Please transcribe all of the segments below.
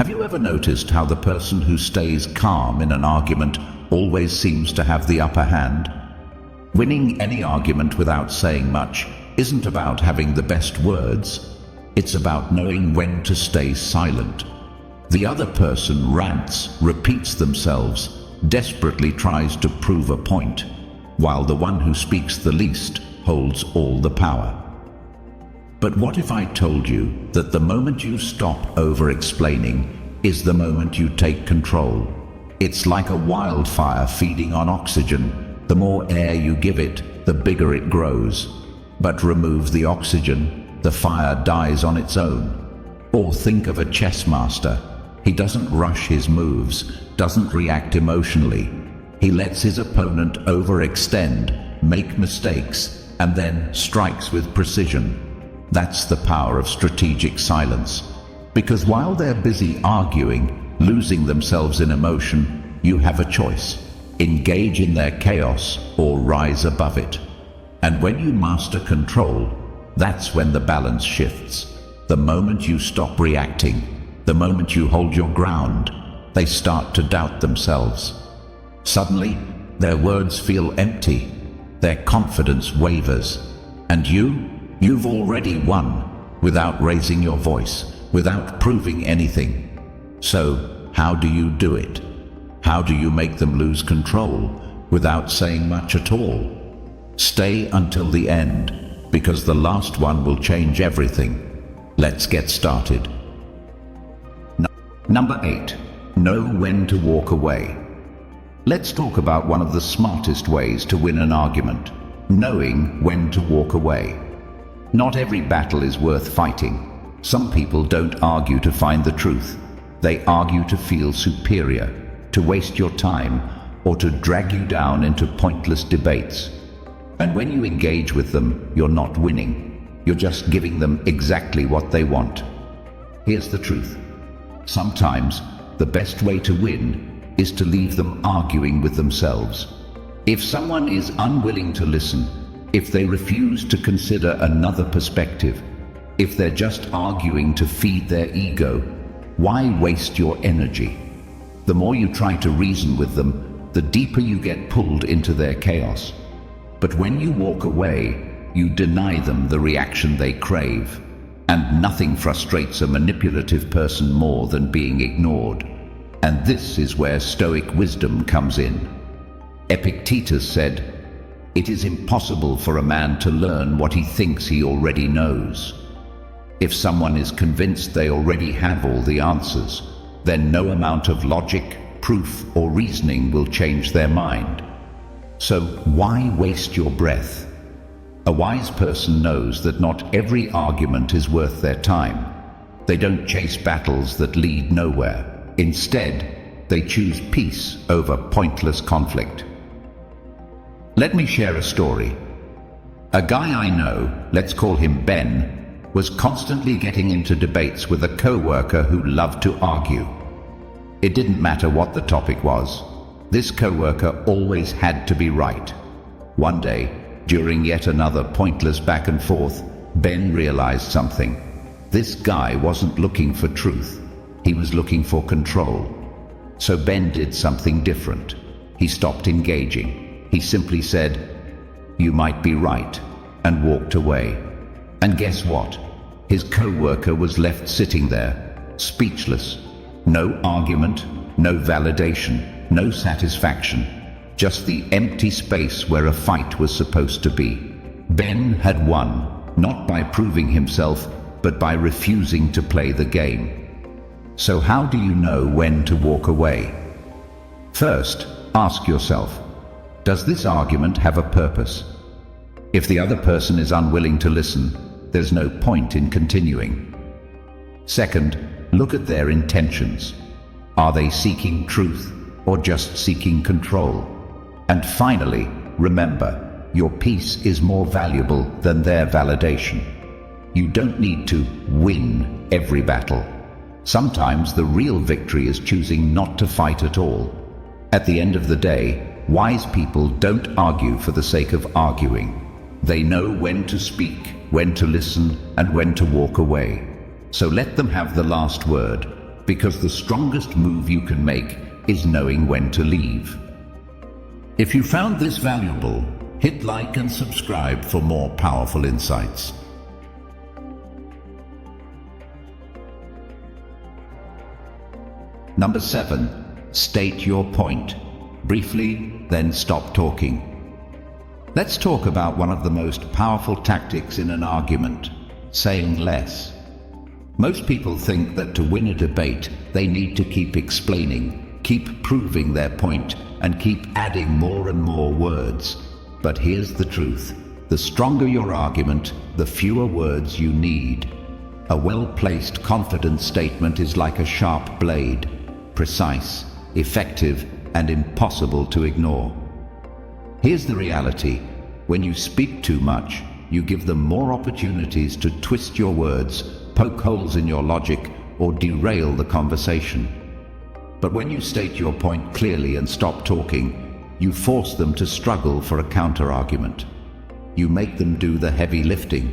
Have you ever noticed how the person who stays calm in an argument always seems to have the upper hand? Winning any argument without saying much isn't about having the best words. It's about knowing when to stay silent. The other person rants, repeats themselves, desperately tries to prove a point, while the one who speaks the least holds all the power. But what if I told you that the moment you stop over-explaining is the moment you take control? It's like a wildfire feeding on oxygen. The more air you give it, the bigger it grows. But remove the oxygen, the fire dies on its own. Or think of a chess master. He doesn't rush his moves, doesn't react emotionally. He lets his opponent overextend, make mistakes, and then strikes with precision. That's the power of strategic silence. Because while they're busy arguing, losing themselves in emotion, you have a choice. Engage in their chaos or rise above it. And when you master control, that's when the balance shifts. The moment you stop reacting, the moment you hold your ground, they start to doubt themselves. Suddenly, their words feel empty, their confidence wavers, and you've already won, without raising your voice, without proving anything. So, how do you do it? How do you make them lose control, without saying much at all? Stay until the end, because the last one will change everything. Let's get started. Number 8. Know when to walk away. Let's talk about one of the smartest ways to win an argument: knowing when to walk away. Not every battle is worth fighting. Some people don't argue to find the truth. They argue to feel superior, to waste your time, or to drag you down into pointless debates. And when you engage with them, you're not winning. You're just giving them exactly what they want. Here's the truth. Sometimes the best way to win is to leave them arguing with themselves. If someone is unwilling to listen, if they refuse to consider another perspective, if they're just arguing to feed their ego, why waste your energy? The more you try to reason with them, the deeper you get pulled into their chaos. But when you walk away, you deny them the reaction they crave. And nothing frustrates a manipulative person more than being ignored. And this is where Stoic wisdom comes in. Epictetus said, "It is impossible for a man to learn what he thinks he already knows." If someone is convinced they already have all the answers, then no amount of logic, proof, or reasoning will change their mind. So why waste your breath? A wise person knows that not every argument is worth their time. They don't chase battles that lead nowhere. Instead, they choose peace over pointless conflict. Let me share a story. A guy I know, let's call him Ben, was constantly getting into debates with a co-worker who loved to argue. It didn't matter what the topic was. This co-worker always had to be right. One day, during yet another pointless back and forth, Ben realized something. This guy wasn't looking for truth. He was looking for control. So Ben did something different. He stopped engaging. He simply said, "You might be right," and walked away. And guess what? His co-worker was left sitting there, speechless. No argument, no validation, no satisfaction. Just the empty space where a fight was supposed to be. Ben had won, not by proving himself, but by refusing to play the game. So how do you know when to walk away? First, ask yourself, does this argument have a purpose? If the other person is unwilling to listen, there's no point in continuing. Second, look at their intentions. Are they seeking truth or just seeking control? And finally, remember, your peace is more valuable than their validation. You don't need to win every battle. Sometimes the real victory is choosing not to fight at all. At the end of the day, wise people don't argue for the sake of arguing. They know when to speak, when to listen, and when to walk away. So let them have the last word, because the strongest move you can make is knowing when to leave. If you found this valuable, hit like and subscribe for more powerful insights. Number 7. State your point. Briefly, then stop talking. Let's talk about one of the most powerful tactics in an argument: saying less. Most people think that to win a debate, they need to keep explaining, keep proving their point, and keep adding more and more words. But here's the truth. The stronger your argument, the fewer words you need. A well-placed, confident statement is like a sharp blade, precise, effective, and impossible to ignore. Here's the reality. When you speak too much, you give them more opportunities to twist your words, poke holes in your logic, or derail the conversation. But when you state your point clearly and stop talking, you force them to struggle for a counter-argument. You make them do the heavy lifting.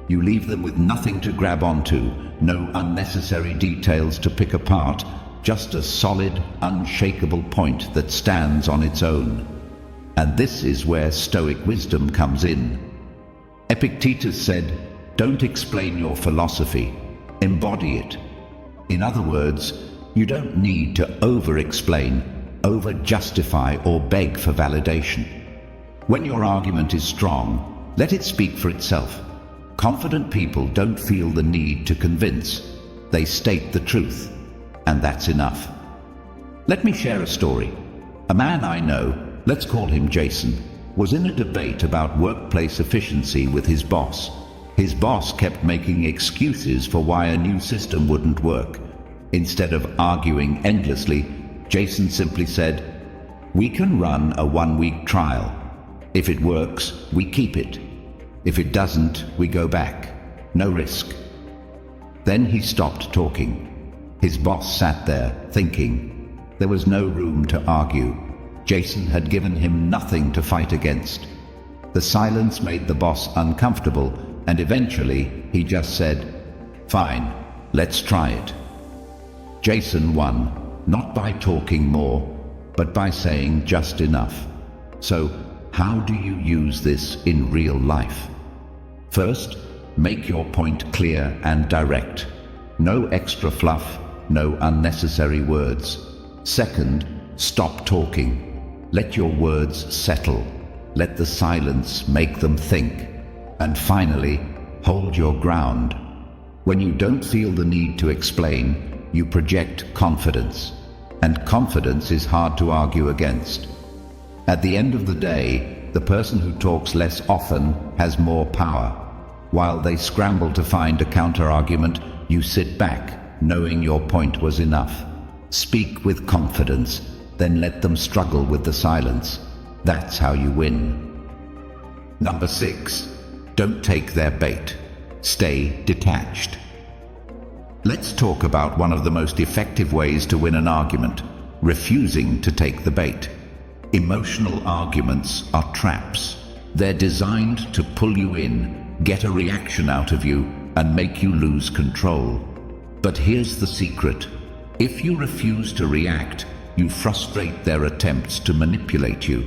You leave them with nothing to grab onto, no unnecessary details to pick apart, just a solid, unshakable point that stands on its own. And this is where Stoic wisdom comes in. Epictetus said, "Don't explain your philosophy, embody it." In other words, you don't need to over-explain, over-justify, or beg for validation. When your argument is strong, let it speak for itself. Confident people don't feel the need to convince. They state the truth, and that's enough. Let me share a story. A man I know, let's call him Jason, was in a debate about workplace efficiency with his boss. His boss kept making excuses for why a new system wouldn't work. Instead of arguing endlessly, Jason simply said, "We can run a 1-week trial. If it works, we keep it. If it doesn't, we go back. No risk." Then he stopped talking. His boss sat there, thinking. There was no room to argue. Jason had given him nothing to fight against. The silence made the boss uncomfortable, and eventually he just said, "Fine, let's try it." Jason won, not by talking more, but by saying just enough. So, how do you use this in real life? First, make your point clear and direct. No extra fluff, no unnecessary words. Second, stop talking. Let your words settle. Let the silence make them think. And finally, hold your ground. When you don't feel the need to explain, you project confidence. And confidence is hard to argue against. At the end of the day, the person who talks less often has more power. While they scramble to find a counter-argument, you sit back, knowing your point was enough. Speak with confidence, then let them struggle with the silence. That's how you win. Number 6. Don't take their bait. Stay detached. Let's talk about one of the most effective ways to win an argument: refusing to take the bait. Emotional arguments are traps. They're designed to pull you in, get a reaction out of you, and make you lose control. But here's the secret. If you refuse to react, you frustrate their attempts to manipulate you.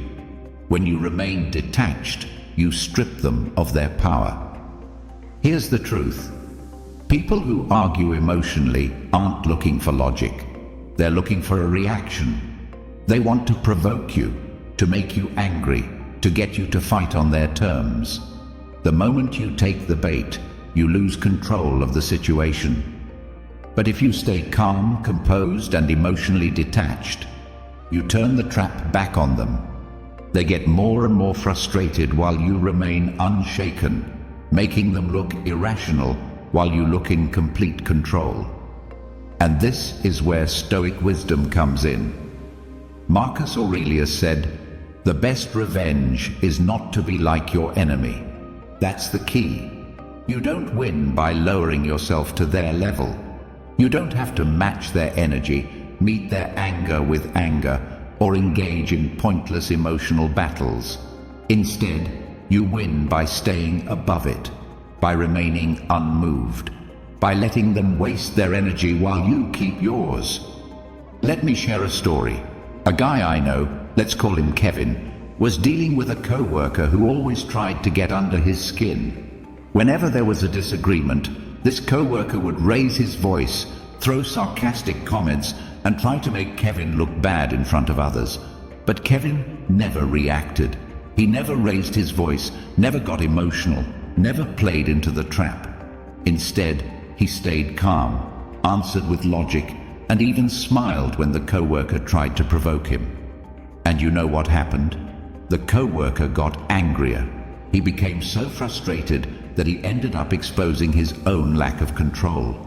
When you remain detached, you strip them of their power. Here's the truth. People who argue emotionally aren't looking for logic. They're looking for a reaction. They want to provoke you, to make you angry, to get you to fight on their terms. The moment you take the bait, you lose control of the situation. But if you stay calm, composed, and emotionally detached, you turn the trap back on them. They get more and more frustrated while you remain unshaken, making them look irrational while you look in complete control. And this is where Stoic wisdom comes in. Marcus Aurelius said, "The best revenge is not to be like your enemy." That's the key. You don't win by lowering yourself to their level. You don't have to match their energy, meet their anger with anger, or engage in pointless emotional battles. Instead, you win by staying above it, by remaining unmoved, by letting them waste their energy while you keep yours. Let me share a story. A guy I know, let's call him Kevin, was dealing with a co-worker who always tried to get under his skin. Whenever there was a disagreement, this co-worker would raise his voice, throw sarcastic comments, and try to make Kevin look bad in front of others. But Kevin never reacted. He never raised his voice, never got emotional, never played into the trap. Instead, he stayed calm, answered with logic, and even smiled when the co-worker tried to provoke him. And you know what happened? The co-worker got angrier. He became so frustrated that he ended up exposing his own lack of control.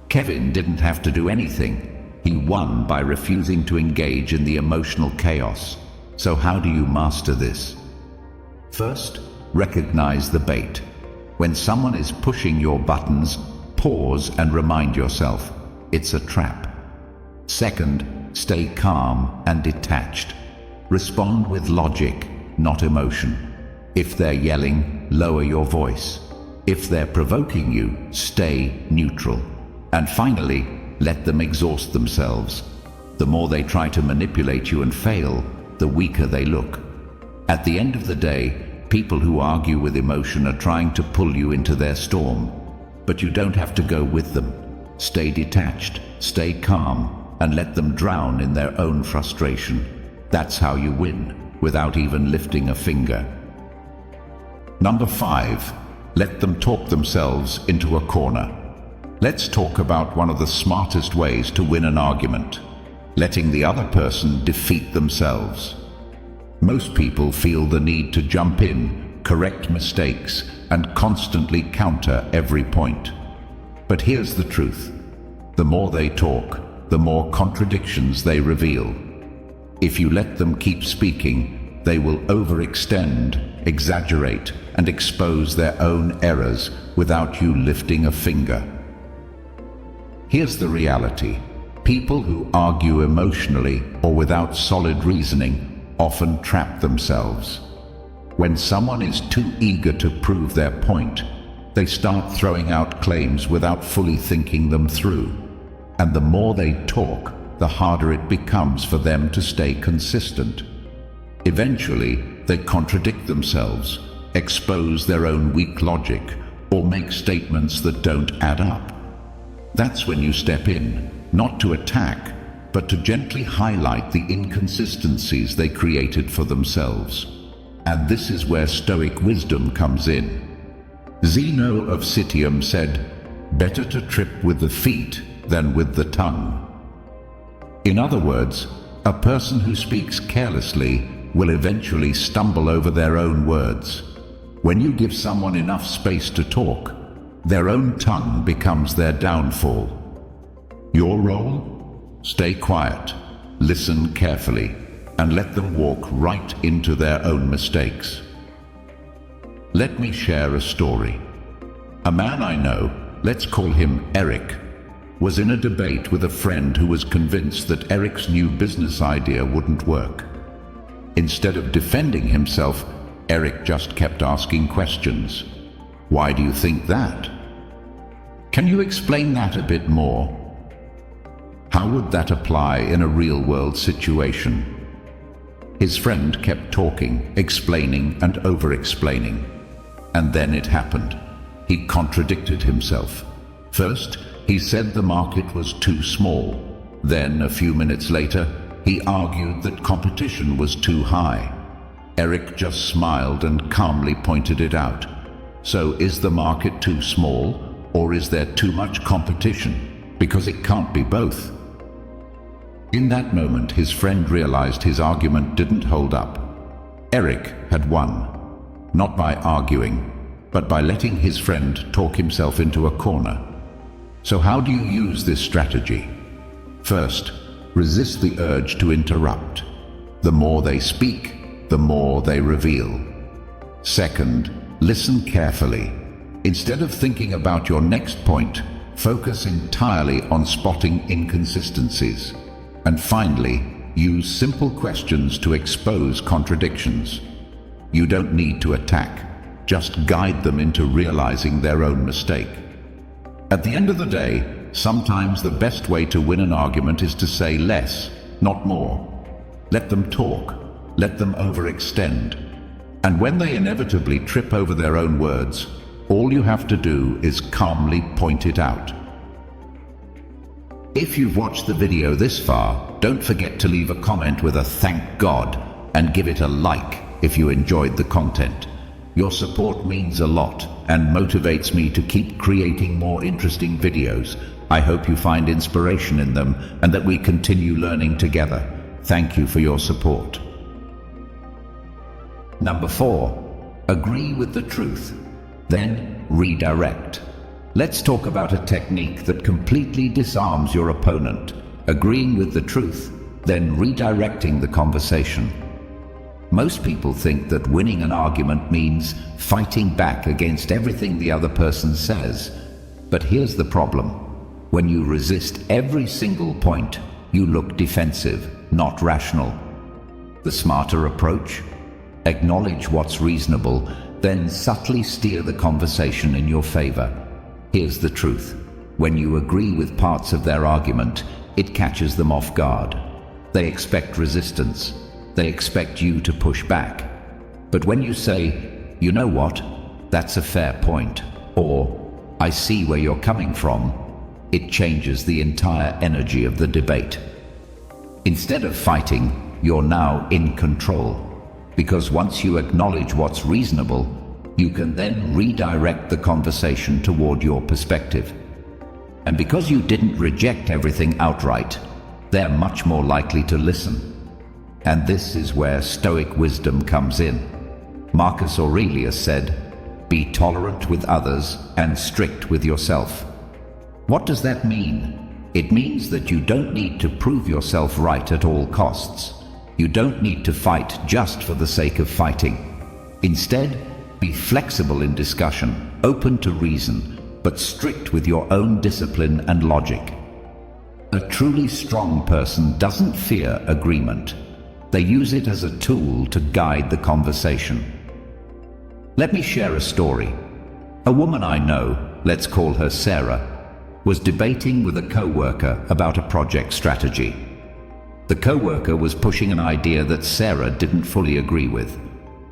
Kevin didn't have to do anything. He won by refusing to engage in the emotional chaos. So how do you master this? First, recognize the bait. When someone is pushing your buttons, pause and remind yourself, it's a trap. Second, stay calm and detached. Respond with logic, not emotion. If they're yelling, lower your voice. If they're provoking you, stay neutral. And finally, let them exhaust themselves. The more they try to manipulate you and fail, the weaker they look. At the end of the day, people who argue with emotion are trying to pull you into their storm. But you don't have to go with them. Stay detached, stay calm, and let them drown in their own frustration. That's how you win, without even lifting a finger. Number 5, let them talk themselves into a corner. Let's talk about one of the smartest ways to win an argument: letting the other person defeat themselves. Most people feel the need to jump in, correct mistakes, and constantly counter every point. But here's the truth. The more they talk, the more contradictions they reveal. If you let them keep speaking, they will overextend, exaggerate, and expose their own errors without you lifting a finger. Here's the reality. People who argue emotionally or without solid reasoning often trap themselves. When someone is too eager to prove their point, they start throwing out claims without fully thinking them through. And the more they talk, the harder it becomes for them to stay consistent. Eventually, they contradict themselves, expose their own weak logic, or make statements that don't add up. That's when you step in, not to attack, but to gently highlight the inconsistencies they created for themselves. And this is where Stoic wisdom comes in. Zeno of Citium said, "Better to trip with the feet than with the tongue." In other words, a person who speaks carelessly will eventually stumble over their own words. When you give someone enough space to talk, their own tongue becomes their downfall. Your role? Stay quiet, listen carefully, and let them walk right into their own mistakes. Let me share a story. A man I know, let's call him Eric, was in a debate with a friend who was convinced that Eric's new business idea wouldn't work. Instead of defending himself, Eric just kept asking questions. "Why do you think that? Can you explain that a bit more? How would that apply in a real-world situation?" His friend kept talking, explaining and over-explaining. And then it happened. He contradicted himself. First, he said the market was too small. Then, a few minutes later, he argued that competition was too high. Eric just smiled and calmly pointed it out. So is the market too small, or is there too much competition? Because it can't be both. In that moment, his friend realized his argument didn't hold up. Eric had won, not by arguing, but by letting his friend talk himself into a corner. So how do you use this strategy? First, resist the urge to interrupt. The more they speak, the more they reveal. Second, listen carefully. Instead of thinking about your next point, focus entirely on spotting inconsistencies. And finally, use simple questions to expose contradictions. You don't need to attack, just guide them into realizing their own mistake. At the end of the day, sometimes the best way to win an argument is to say less, not more. Let them talk. Let them overextend. And when they inevitably trip over their own words, all you have to do is calmly point it out. If you've watched the video this far, don't forget to leave a comment with a "thank God" and give it a like if you enjoyed the content. Your support means a lot and motivates me to keep creating more interesting videos. I hope you find inspiration in them and that we continue learning together. Thank you for your support. Number 4. Agree with the truth, then redirect. Let's talk about a technique that completely disarms your opponent. Agreeing with the truth, then redirecting the conversation. Most people think that winning an argument means fighting back against everything the other person says. But here's the problem. When you resist every single point, you look defensive, not rational. The smarter approach? Acknowledge what's reasonable, then subtly steer the conversation in your favor. Here's the truth. When you agree with parts of their argument, it catches them off guard. They expect resistance. They expect you to push back. But when you say, "You know what? That's a fair point," or "I see where you're coming from," it changes the entire energy of the debate. Instead of fighting, you're now in control. Because once you acknowledge what's reasonable, you can then redirect the conversation toward your perspective. And because you didn't reject everything outright, they're much more likely to listen. And this is where Stoic wisdom comes in. Marcus Aurelius said, "Be tolerant with others and strict with yourself." What does that mean? It means that you don't need to prove yourself right at all costs. You don't need to fight just for the sake of fighting. Instead, be flexible in discussion, open to reason, but strict with your own discipline and logic. A truly strong person doesn't fear agreement. They use it as a tool to guide the conversation. Let me share a story. A woman I know, let's call her Sarah, was debating with a co-worker about a project strategy. The co-worker was pushing an idea that Sarah didn't fully agree with,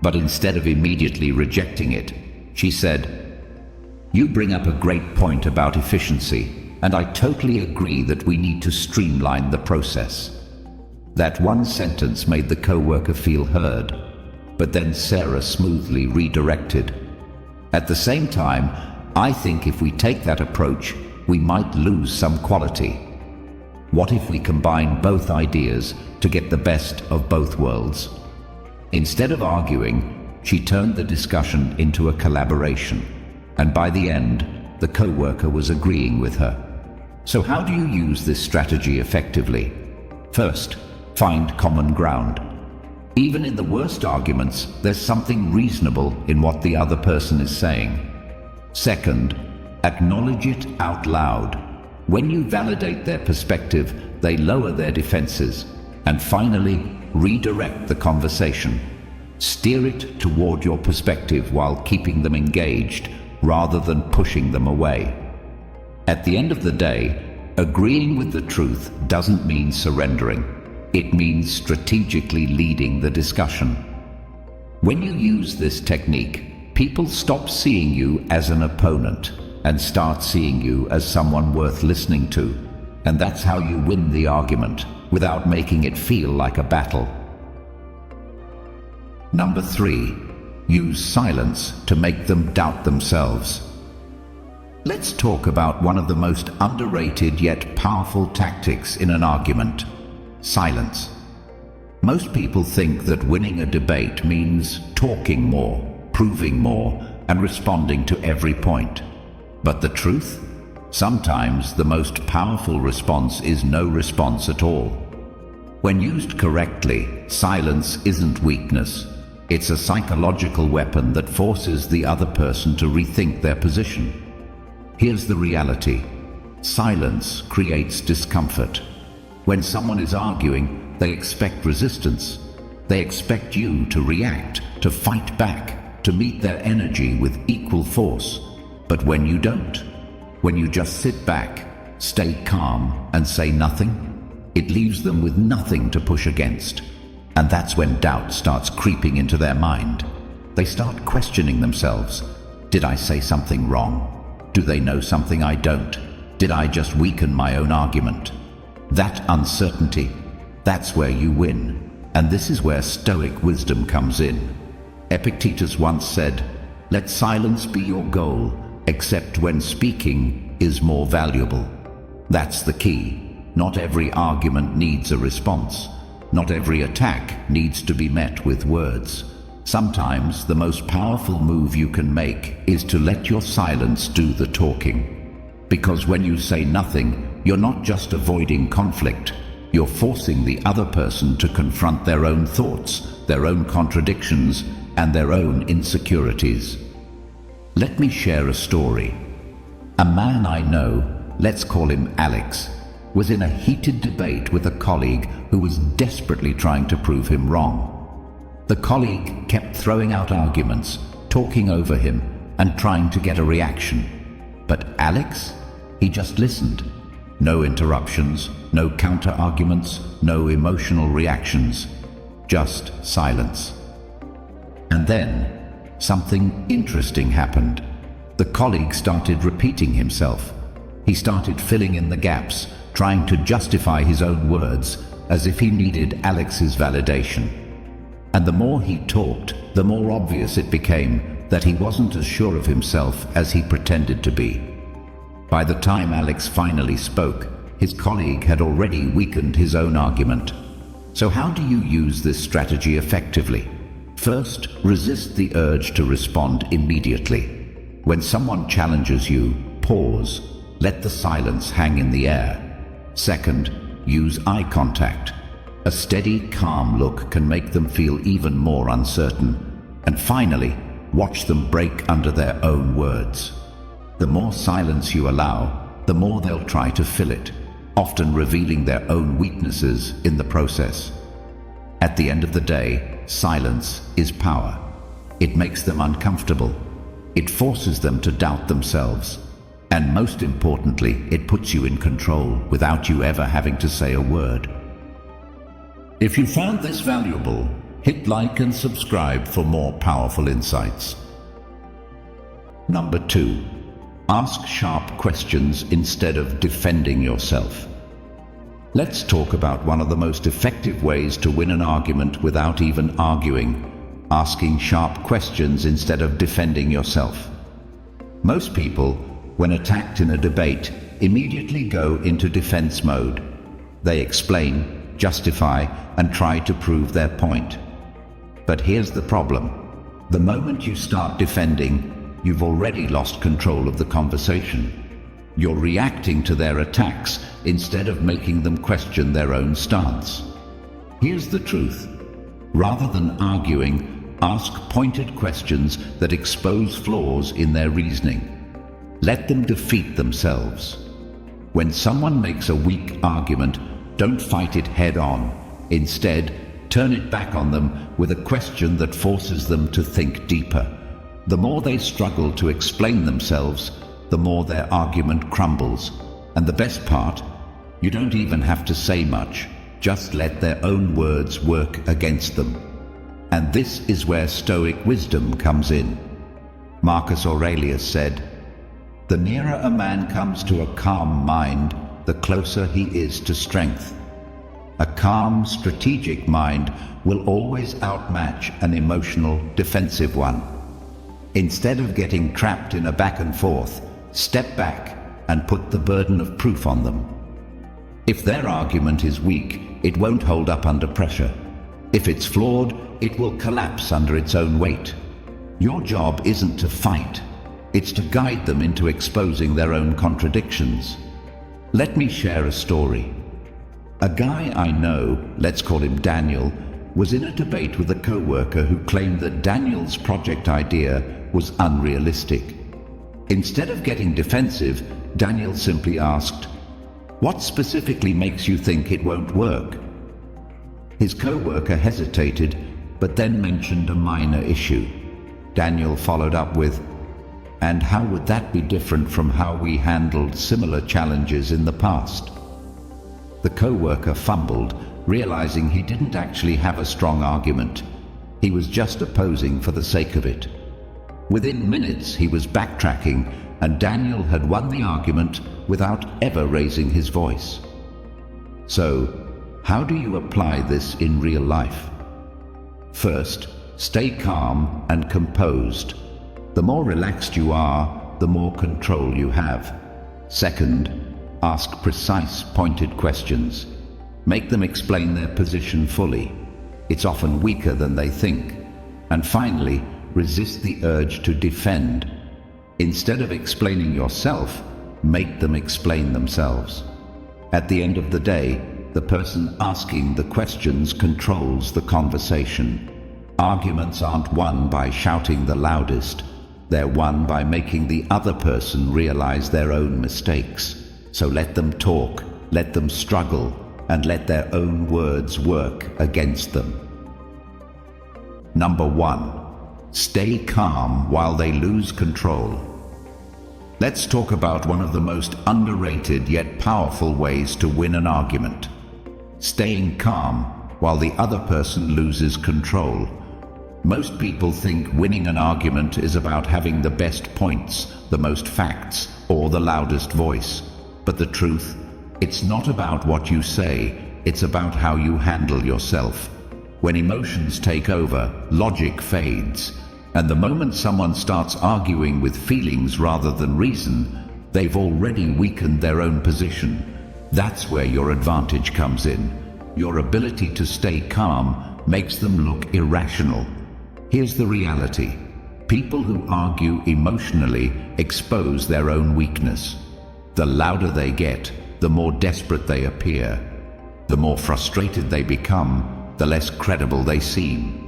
but instead of immediately rejecting it, she said, "You bring up a great point about efficiency, and I totally agree that we need to streamline the process." That one sentence made the co-worker feel heard, but then Sarah smoothly redirected. At the same time, I think if we take that approach, we might lose some quality. What if we combine both ideas to get the best of both worlds? Instead of arguing, she turned the discussion into a collaboration, and by the end, the co-worker was agreeing with her. So how do you use this strategy effectively? First, find common ground. Even in the worst arguments, there's something reasonable in what the other person is saying. Second, acknowledge it out loud. When you validate their perspective, they lower their defenses. And finally, redirect the conversation. Steer it toward your perspective while keeping them engaged, rather than pushing them away. At the end of the day, agreeing with the truth doesn't mean surrendering. It means strategically leading the discussion. When you use this technique, people stop seeing you as an opponent and start seeing you as someone worth listening to. And that's how you win the argument, without making it feel like a battle. Number 3. Use silence to make them doubt themselves. Let's talk about one of the most underrated yet powerful tactics in an argument: silence. Most people think that winning a debate means talking more, proving more, and responding to every point. But the truth? Sometimes the most powerful response is no response at all. When used correctly, silence isn't weakness. It's a psychological weapon that forces the other person to rethink their position. Here's the reality. Silence creates discomfort. When someone is arguing, they expect resistance. They expect you to react, to fight back, to meet their energy with equal force. But when you don't, When you just sit back, stay calm, and say nothing, it leaves them with nothing to push against. And that's when doubt starts creeping into their mind. They start questioning themselves. Did I say something wrong? Do they know something I don't? Did I just weaken my own argument? That uncertainty, that's where you win. And this is where Stoic wisdom comes in. Epictetus once said, "Let silence be your goal, except when speaking is more valuable." That's the key. Not every argument needs a response. Not every attack needs to be met with words. Sometimes the most powerful move you can make is to let your silence do the talking. Because when you say nothing, you're not just avoiding conflict. You're forcing the other person to confront their own thoughts, their own contradictions, and their own insecurities. Let me share a story. A man I know, let's call him Alex, was in a heated debate with a colleague who was desperately trying to prove him wrong. The colleague kept throwing out arguments, talking over him, and trying to get a reaction. But Alex, he just listened. No interruptions, no counter-arguments, no emotional reactions, just silence. And then, something interesting happened. The colleague started repeating himself. He started filling in the gaps, trying to justify his own words, as if he needed Alex's validation. And the more he talked, the more obvious it became that he wasn't as sure of himself as he pretended to be. By the time Alex finally spoke, his colleague had already weakened his own argument. So how do you use this strategy effectively? First, resist the urge to respond immediately. When someone challenges you, pause. Let the silence hang in the air. Second, use eye contact. A steady, calm look can make them feel even more uncertain. And finally, watch them break under their own words. The more silence you allow, the more they'll try to fill it, often revealing their own weaknesses in the process. At the end of the day, silence is power. It makes them uncomfortable. It forces them to doubt themselves. And most importantly, it puts you in control without you ever having to say a word. If you found this valuable, hit like and subscribe for more powerful insights. Number 2. Ask sharp questions instead of defending yourself. Let's talk about one of the most effective ways to win an argument without even arguing: asking sharp questions instead of defending yourself. Most people, when attacked in a debate, immediately go into defense mode. They explain, justify, and try to prove their point. But here's the problem. The moment you start defending, you've already lost control of the conversation. You're reacting to their attacks instead of making them question their own stance. Here's the truth. Rather than arguing, ask pointed questions that expose flaws in their reasoning. Let them defeat themselves. When someone makes a weak argument, don't fight it head on. Instead, turn it back on them with a question that forces them to think deeper. The more they struggle to explain themselves, the more their argument crumbles. And the best part, you don't even have to say much. Just let their own words work against them. And this is where Stoic wisdom comes in. Marcus Aurelius said, "The nearer a man comes to a calm mind, the closer he is to strength." A calm, strategic mind will always outmatch an emotional, defensive one. Instead of getting trapped in a back and forth, step back and put the burden of proof on them. If their argument is weak, it won't hold up under pressure. If it's flawed, it will collapse under its own weight. Your job isn't to fight. It's to guide them into exposing their own contradictions. Let me share a story. A guy I know, let's call him Daniel, was in a debate with a co-worker who claimed that Daniel's project idea was unrealistic. Instead of getting defensive, Daniel simply asked, "What specifically makes you think it won't work?" His co-worker hesitated, but then mentioned a minor issue. Daniel followed up with, And how would that be different from how we handled similar challenges in the past? The co-worker fumbled, realizing he didn't actually have a strong argument. He was just opposing for the sake of it. Within minutes, he was backtracking, and Daniel had won the argument without ever raising his voice. So, how do you apply this in real life? First, stay calm and composed. The more relaxed you are, the more control you have. Second, ask precise, pointed questions. Make them explain their position fully. It's often weaker than they think. And finally, resist the urge to defend. Instead of explaining yourself, make them explain themselves. At the end of the day, the person asking the questions controls the conversation. Arguments aren't won by shouting the loudest. They're won by making the other person realize their own mistakes. So let them talk, let them struggle, and let their own words work against them. Number 1. Stay calm while they lose control. Let's talk about one of the most underrated yet powerful ways to win an argument. Staying calm while the other person loses control. Most people think winning an argument is about having the best points, the most facts, or the loudest voice. But the truth, it's not about what you say, it's about how you handle yourself. When emotions take over, logic fades. And the moment someone starts arguing with feelings rather than reason, they've already weakened their own position. That's where your advantage comes in. Your ability to stay calm makes them look irrational. Here's the reality. People who argue emotionally expose their own weakness. The louder they get, the more desperate they appear. The more frustrated they become, the less credible they seem.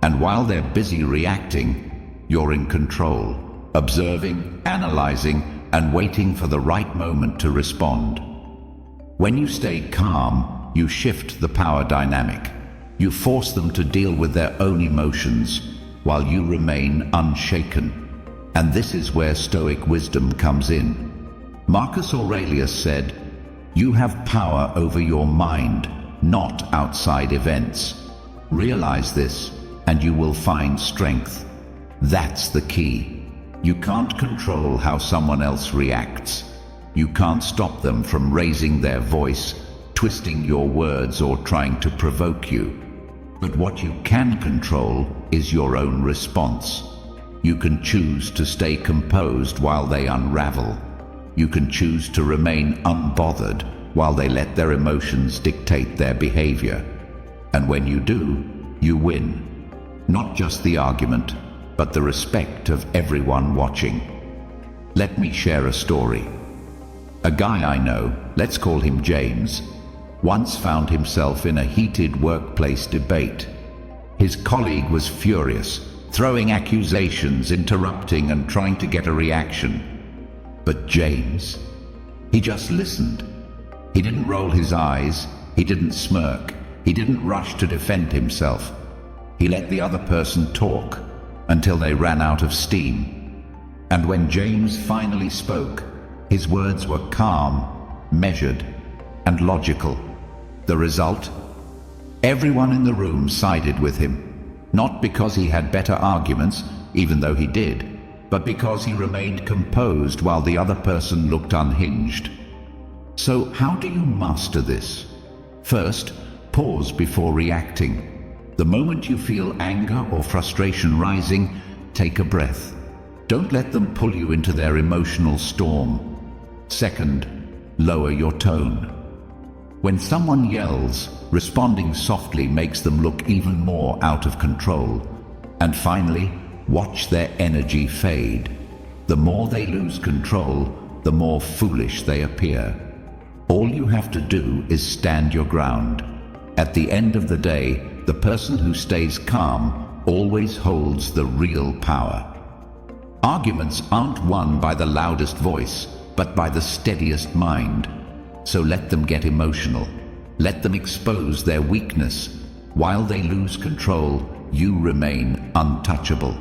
And while they're busy reacting, you're in control, observing, analyzing, and waiting for the right moment to respond. When you stay calm, you shift the power dynamic. You force them to deal with their own emotions, while you remain unshaken. And this is where Stoic wisdom comes in. Marcus Aurelius said, "You have power over your mind, not outside events." Realize this, and you will find strength. That's the key. You can't control how someone else reacts. You can't stop them from raising their voice, twisting your words, or trying to provoke you. But what you can control is your own response. You can choose to stay composed while they unravel. You can choose to remain unbothered while they let their emotions dictate their behavior. And when you do, you win. Not just the argument, but the respect of everyone watching. Let me share a story. A guy I know, let's call him James, once found himself in a heated workplace debate. His colleague was furious, throwing accusations, interrupting, and trying to get a reaction. But James, he just listened. He didn't roll his eyes, he didn't smirk, he didn't rush to defend himself. He let the other person talk until they ran out of steam. And when James finally spoke, his words were calm, measured, and logical. The result? Everyone in the room sided with him, not because he had better arguments, even though he did, but because he remained composed while the other person looked unhinged. So how do you master this? First, pause before reacting. The moment you feel anger or frustration rising, take a breath. Don't let them pull you into their emotional storm. Second, lower your tone. When someone yells, responding softly makes them look even more out of control. And finally, watch their energy fade. The more they lose control, the more foolish they appear. All you have to do is stand your ground. At the end of the day, the person who stays calm always holds the real power. Arguments aren't won by the loudest voice, but by the steadiest mind. So let them get emotional. Let them expose their weakness. While they lose control, you remain untouchable.